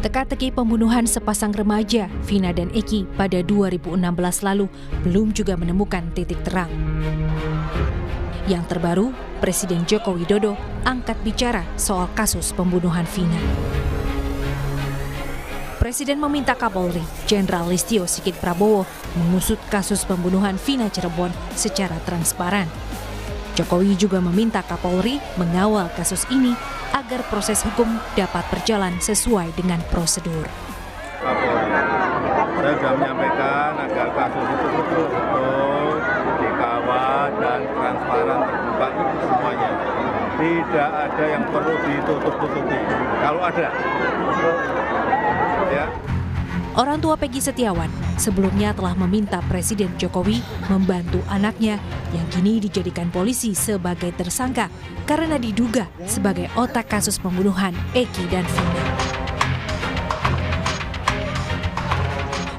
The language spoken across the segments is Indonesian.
Teka-teki pembunuhan sepasang remaja, Vina dan Eki, pada 2016 lalu belum juga menemukan titik terang. Yang terbaru, Presiden Joko Widodo angkat bicara soal kasus pembunuhan Vina. Presiden meminta Kapolri, Jenderal Listio Sigit Prabowo, mengusut kasus pembunuhan Vina Cirebon secara transparan. Jokowi juga meminta Kapolri mengawal kasus ini agar proses hukum dapat berjalan sesuai dengan prosedur. Saya sudah menyampaikan agar kasus itu betul-betul dikawal dan transparan, terbuka semuanya. Tidak ada yang perlu ditutup-tutupi. Kalau ada, ya. Orang tua Peggy Setiawan sebelumnya telah meminta Presiden Jokowi membantu anaknya yang kini dijadikan polisi sebagai tersangka karena diduga sebagai otak kasus pembunuhan Eki dan Vina.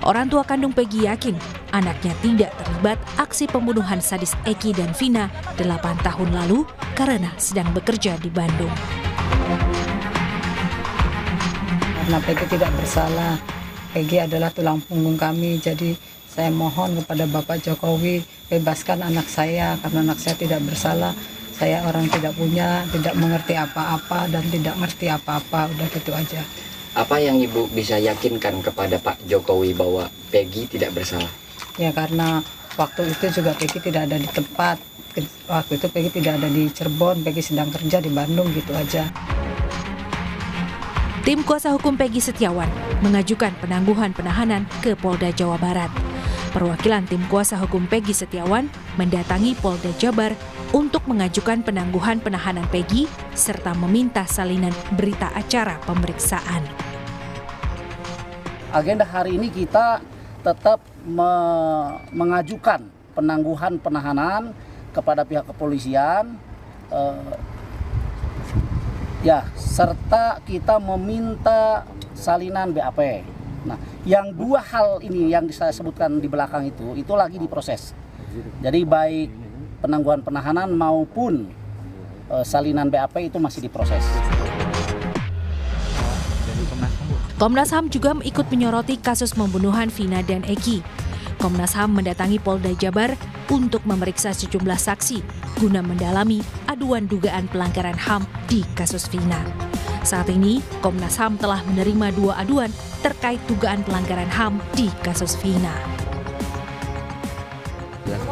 Orang tua kandung Peggy yakin anaknya tidak terlibat aksi pembunuhan sadis Eki dan Vina 8 tahun lalu karena sedang bekerja di Bandung. Karena Peggy tidak bersalah. Peggy adalah tulang punggung kami, jadi saya mohon kepada Bapak Jokowi bebaskan anak saya karena anak saya tidak bersalah. Saya orang tidak punya, tidak mengerti apa-apa dan tidak ngerti apa-apa, udah gitu aja. Apa yang Ibu bisa yakinkan kepada Pak Jokowi bahwa Peggy tidak bersalah? Ya karena waktu itu juga Peggy tidak ada di tempat, waktu itu Peggy tidak ada di Cirebon, Peggy sedang kerja di Bandung, gitu aja. Tim kuasa hukum Peggy Setiawan mengajukan penangguhan penahanan ke Polda Jawa Barat. Perwakilan tim kuasa hukum Peggy Setiawan mendatangi Polda Jabar untuk mengajukan penangguhan penahanan Peggy serta meminta salinan berita acara pemeriksaan. Agenda hari ini kita tetap mengajukan penangguhan penahanan kepada pihak kepolisian, serta kita meminta salinan BAP. Nah, yang dua hal ini yang saya sebutkan di belakang itu lagi diproses. Jadi baik penangguhan penahanan maupun salinan BAP itu masih diproses. Komnas HAM juga ikut menyoroti kasus pembunuhan Vina dan Eki. Komnas HAM mendatangi Polda Jabar untuk memeriksa sejumlah saksi guna mendalami aduan dugaan pelanggaran HAM di kasus Vina. Saat ini, Komnas HAM telah menerima 2 aduan terkait dugaan pelanggaran HAM di kasus Vina.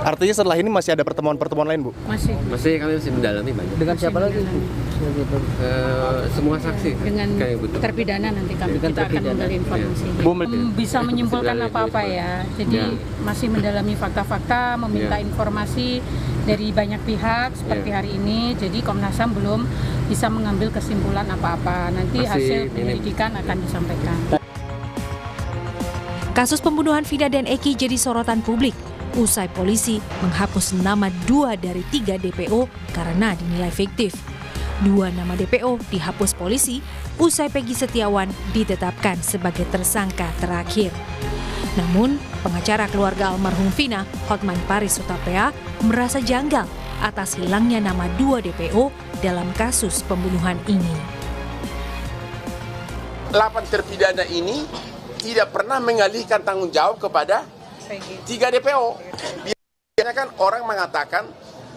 Artinya setelah ini masih ada pertemuan-pertemuan lain, Bu? Masih kami masih mendalami banyak. Dengan siapa lagi, Bu? Semua saksi. Dengan terpidana nanti kita akan menggali informasi. Bisa menyimpulkan apa-apa ya. Jadi masih mendalami fakta-fakta, meminta informasi dari banyak pihak seperti hari ini. Jadi Komnas HAM belum bisa mengambil kesimpulan apa-apa. Nanti hasil penyelidikan akan disampaikan. Kasus pembunuhan Vina dan Eki jadi sorotan publik usai polisi menghapus nama 2 dari 3 DPO karena dinilai fiktif. 2 nama DPO dihapus polisi usai Peggy Setiawan ditetapkan sebagai tersangka terakhir. Namun, pengacara keluarga almarhum Vina, Hotman Paris Hutapea, merasa janggal atas hilangnya nama 2 DPO dalam kasus pembunuhan ini. 8 terpidana ini tidak pernah mengalihkan tanggung jawab kepada 3 DPO. Biasanya kan orang mengatakan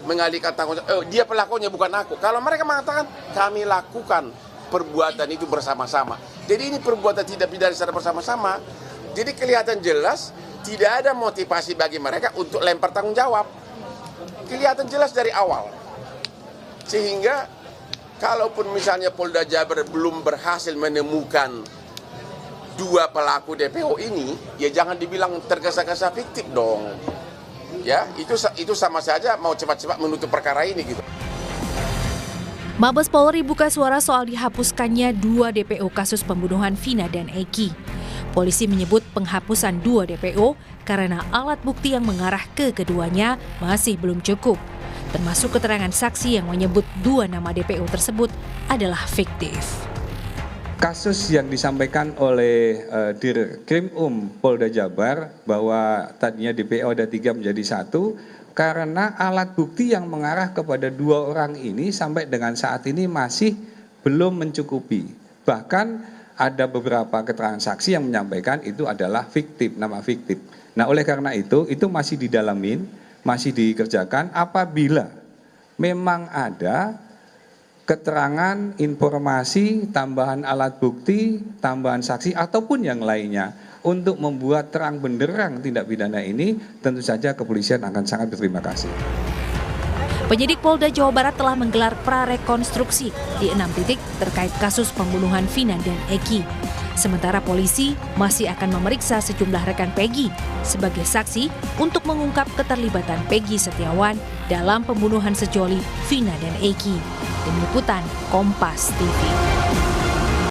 mengalihkan tanggung jawab, dia pelakunya bukan aku. Kalau mereka mengatakan kami lakukan perbuatan itu bersama-sama. Jadi ini perbuatan tidak pidana secara bersama-sama. Jadi kelihatan jelas tidak ada motivasi bagi mereka untuk lempar tanggung jawab. Kelihatan jelas dari awal. Sehingga kalaupun misalnya Polda Jabar belum berhasil menemukan 2 pelaku DPO ini, ya jangan dibilang tergesa-gesa fiktif dong. Ya, itu sama saja mau cepat-cepat menutup perkara ini gitu. Mabes Polri buka suara soal dihapuskannya 2 DPO kasus pembunuhan Vina dan Eki. Polisi menyebut penghapusan 2 DPO karena alat bukti yang mengarah ke keduanya masih belum cukup, termasuk keterangan saksi yang menyebut 2 nama DPO tersebut adalah fiktif. Kasus yang disampaikan oleh Dirkrim Polda Jabar bahwa tadinya DPO ada 3 menjadi 1 karena alat bukti yang mengarah kepada 2 orang ini sampai dengan saat ini masih belum mencukupi. Bahkan ada beberapa keterangan saksi yang menyampaikan itu adalah fiktif, nama fiktif. Nah, oleh karena itu masih didalamin, masih dikerjakan. Apabila memang ada keterangan, informasi, tambahan alat bukti, tambahan saksi, ataupun yang lainnya untuk membuat terang benderang tindak pidana ini, tentu saja kepolisian akan sangat berterima kasih. Penyidik Polda Jawa Barat telah menggelar prarekonstruksi di 6 titik terkait kasus pembunuhan Vina dan Eki. Sementara polisi masih akan memeriksa sejumlah rekan Peggy sebagai saksi untuk mengungkap keterlibatan Peggy Setiawan dalam pembunuhan sejoli Vina dan Eki. Tim Liputan Kompas TV.